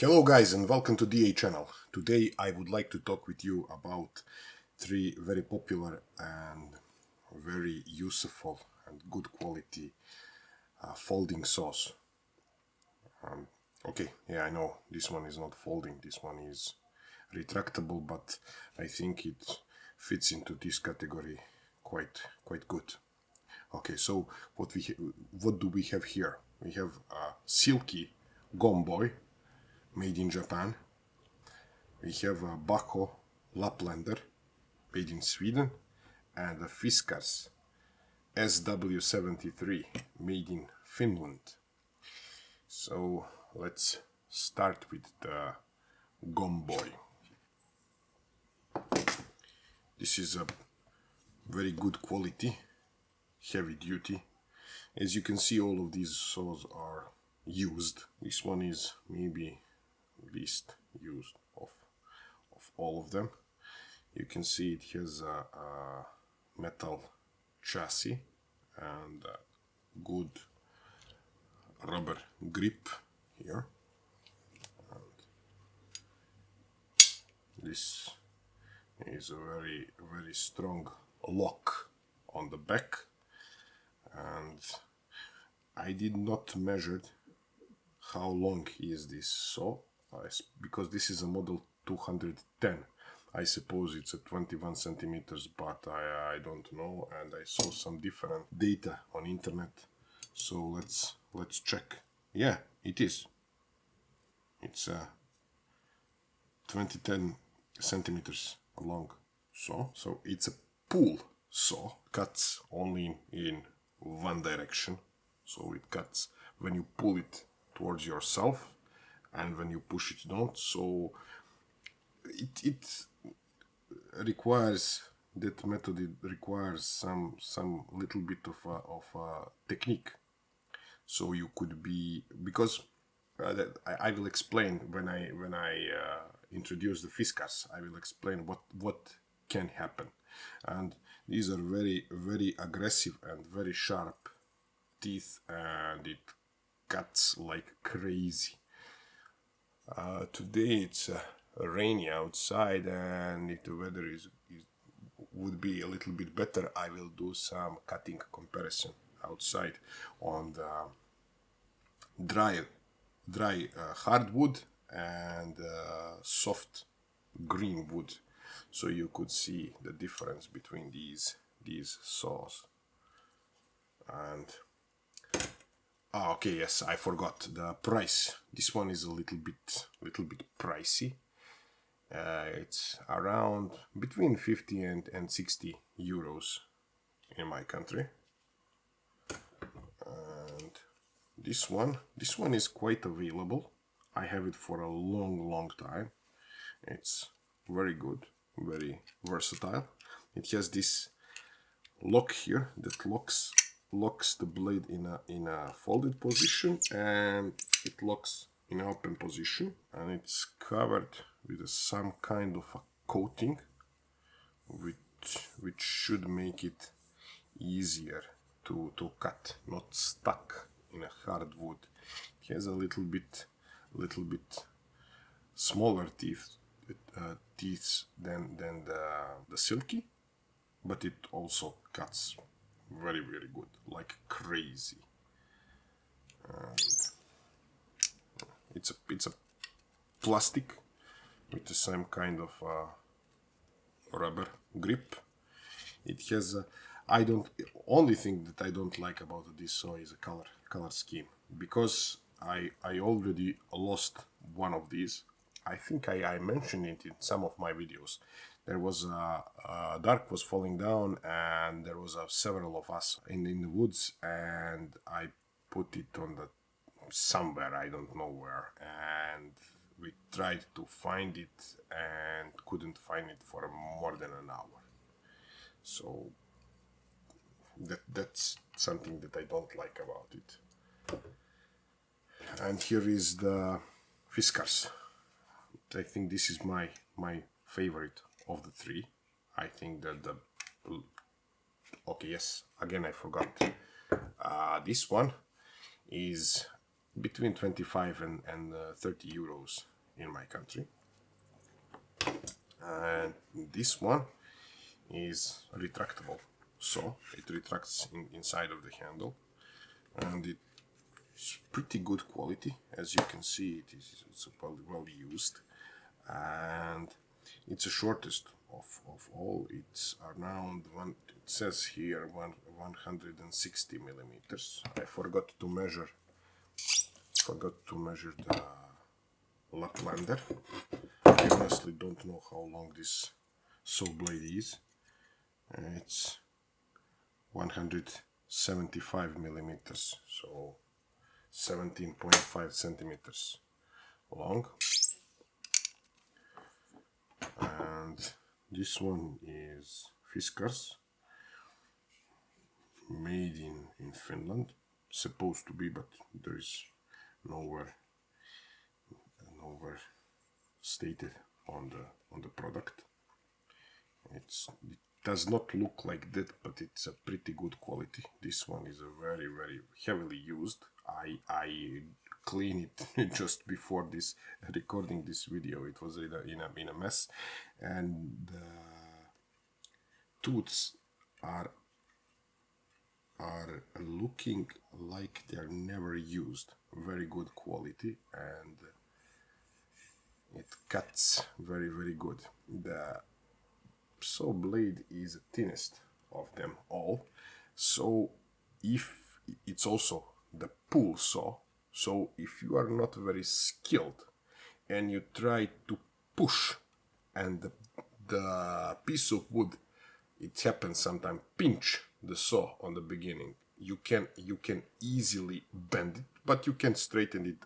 Hello guys and welcome to DA channel. Today I would like to talk with you about three very popular and very useful and good quality folding saws. I know this one is not folding, this one is retractable, but I think it fits into this category quite good. Okay, so what do we have here? We have a Silky Gomboy made in Japan. We have a Bahco Laplander made in Sweden and a Fiskars SW made in Finland. So let's start with the Gomboy. This is a very good quality, heavy duty. As you can see, all of these saws are used. This one is maybe least used of all of them. You can see it has a metal chassis and a good rubber grip here. And this is a very strong lock on the back, and I did not measure how long is this saw, because this is a model 210. I suppose it's a 21 centimeters, but I don't know, and I saw some different data on internet. So let's check. Yeah, it is. It's a 20-10 centimeters long saw. So it's a pull saw. Cuts only in one direction. So it cuts when you pull it towards yourself and when you push it down. So it requires, that method, it requires some little bit of a technique. So you could be, because I will explain when I introduce the Fiskars. I will explain what can happen, and these are very aggressive and very sharp teeth, and it cuts like crazy. Today it's rainy outside, and if the weather would be a little bit better, I will do some cutting comparison outside on the dry hardwood and soft green wood, so you could see the difference between these saws. And okay, yes, I forgot the price. This one is a little bit pricey. It's around between 50 and 60 euros in my country. And this one is quite available. I have it for a long time. It's very good, very versatile. It has this lock here that locks the blade in a folded position, and it locks in an open position, and it's covered with some kind of a coating which should make it easier to cut, not stuck in a hard wood. It has a little bit smaller teeth than the Silky, but it also cuts very good, like crazy. And it's a plastic with the same kind of rubber grip. It has only thing that I don't like about this saw is a color scheme, because I already lost one of these. I think I mentioned it in some of my videos. There was a dark was falling down, and there was several of us in the woods, and I put it on the somewhere, I don't know where, and we tried to find it and couldn't find it for more than an hour. So that's something that I don't like about it. And here is the Fiskars. I think this is my favorite of the three. I think that okay, yes, again I forgot. This one is between 25 and 30 euros in my country. And this one is retractable, so it retracts inside of the handle, and it's pretty good quality. As you can see, it's well used, and it's the shortest of all. It's around it says here 160 millimeters. I forgot to measure the Laplander. I honestly don't know how long this saw blade is. It's 175 millimeters, so 17.5 centimeters long. And this one is Fiskars, made in Finland. Supposed to be, but there is nowhere stated on the product. It does not look like that, but it's a pretty good quality. This one is a very heavily used. I cleaned it just before this recording this video. It was in a mess, and the tooths are looking like they're never used. Very good quality, and it cuts very good. The saw blade is the thinnest of them all, so if it's also the pull saw, so if you are not very skilled and you try to push and the piece of wood, it happens sometimes, pinch the saw on the beginning, you can easily bend it, but you can straighten it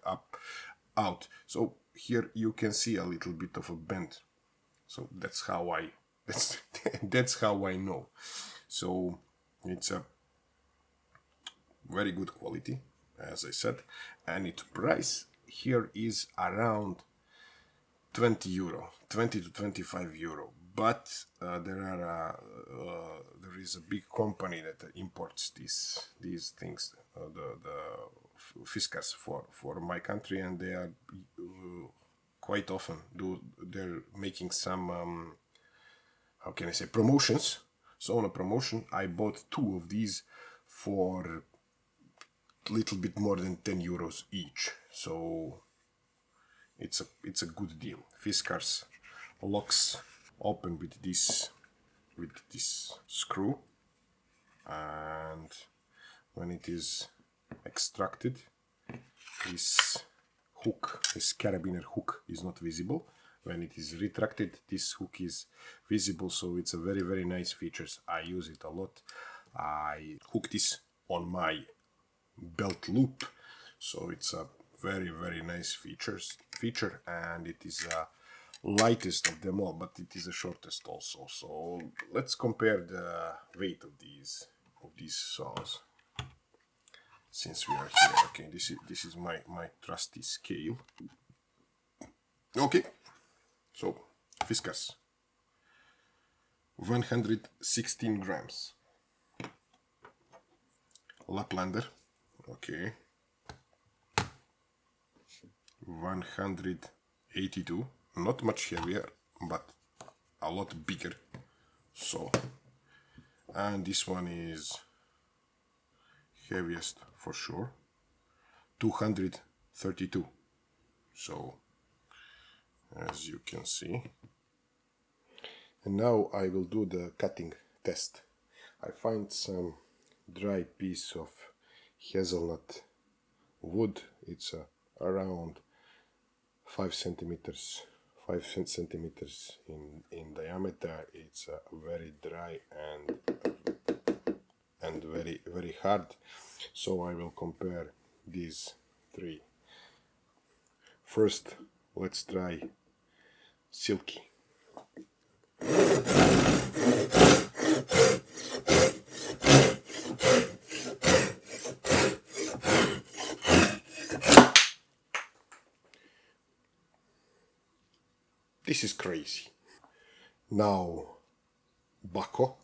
out. So here you can see a little bit of a bend. So that's how I know. So it's a very good quality, as I said, and its price here is around 20 to 25 euro. But there is a big company that imports these things, the Fiskars for my country, and they are quite often they're making some how can I say, promotions. So on a promotion, I bought 2 of these for a little bit more than 10 euros each. So it's a good deal. Fiskars locks open with this screw, and when it is extracted, this carabiner hook is not visible. When it is retracted, this hook is visible, so it's a very nice features. I use it a lot. I hook this on my belt loop, so it's a very nice feature, and it is lightest of them all, but it is the shortest also. So let's compare the weight of these saws, since we are here. Okay, this is my trusty scale. Okay, so Fiskars 116 grams. Laplander, okay, 182. Not much heavier, but a lot bigger. So, and this one is heaviest for sure, 232. So, as you can see. And now I will do the cutting test. I find some dry piece of hazelnut wood. It's around 5 centimeters in diameter. It's very dry and very hard. So I will compare these 3. First, let's try Silky. This is crazy. Now, Bahco.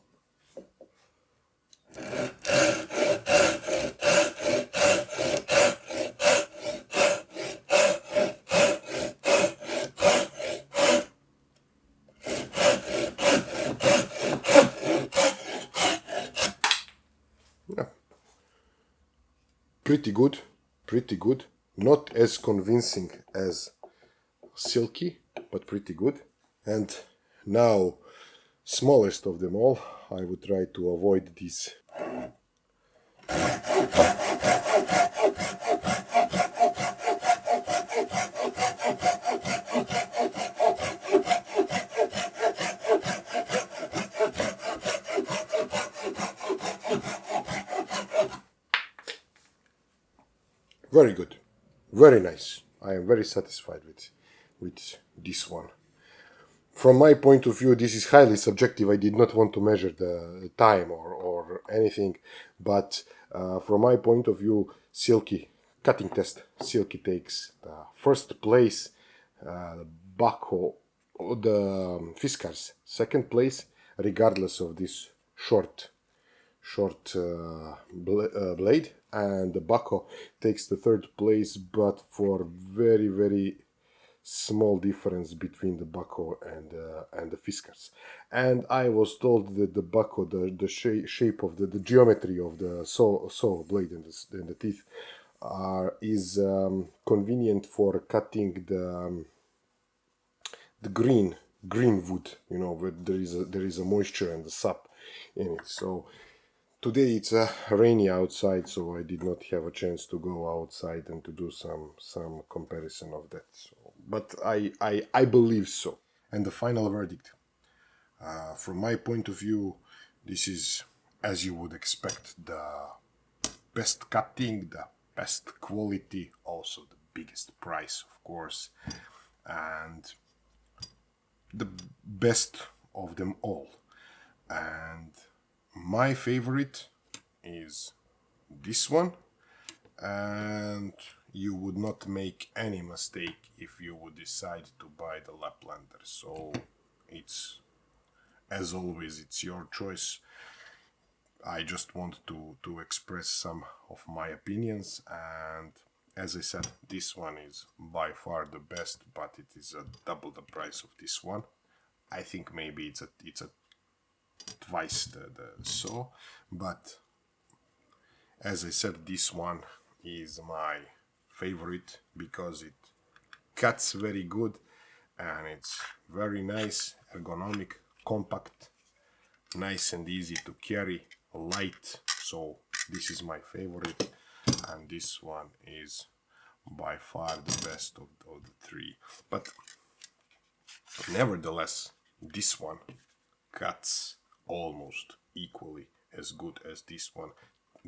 pretty good, pretty good. Not as convincing as Silky, but pretty good. And now, smallest of them all, I would try to avoid this. Very good, very nice. I am very satisfied with this one. From my point of view, this is highly subjective. I did not want to measure the time or anything, but from my point of view, Silky, cutting test, Silky takes the first place, Bahco, the Fiskars second place, regardless of this short blade, and the Bahco takes the third place, but for very small difference between the Bahco and the Fiskars. And I was told that the Bahco, the shape of the geometry of the saw blade and the teeth is convenient for cutting the green wood, you know, where there is a moisture and the sap in it. So today it's rainy outside, so I did not have a chance to go outside and to do some comparison of that. So, but I believe so. And the final verdict, from my point of view, this is, as you would expect, the best cutting, the best quality, also the biggest price, of course, and the best of them all. And my favorite is this one, and you would not make any mistake if you would decide to buy the Laplander. So it's, as always, it's your choice. I just want to express some of my opinions, and as I said, this one is by far the best, but it is double the price of this one. I think maybe it's a twice the saw, but as I said, this one is my favorite because it cuts very good and it's very nice, ergonomic, compact, nice and easy to carry, light. So this is my favorite, and this one is by far the best of the three. But nevertheless, this one cuts almost equally as good as this one.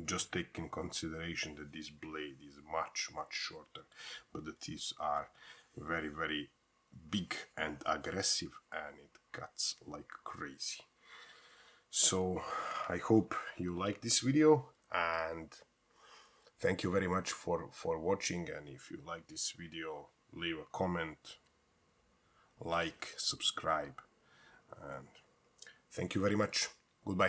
Just take in consideration that this blade is much shorter, but the teeth are very big and aggressive, and it cuts like crazy. So I hope you like this video, and thank you very much for watching. And if you like this video, leave a comment, like, subscribe, and thank you very much. Goodbye.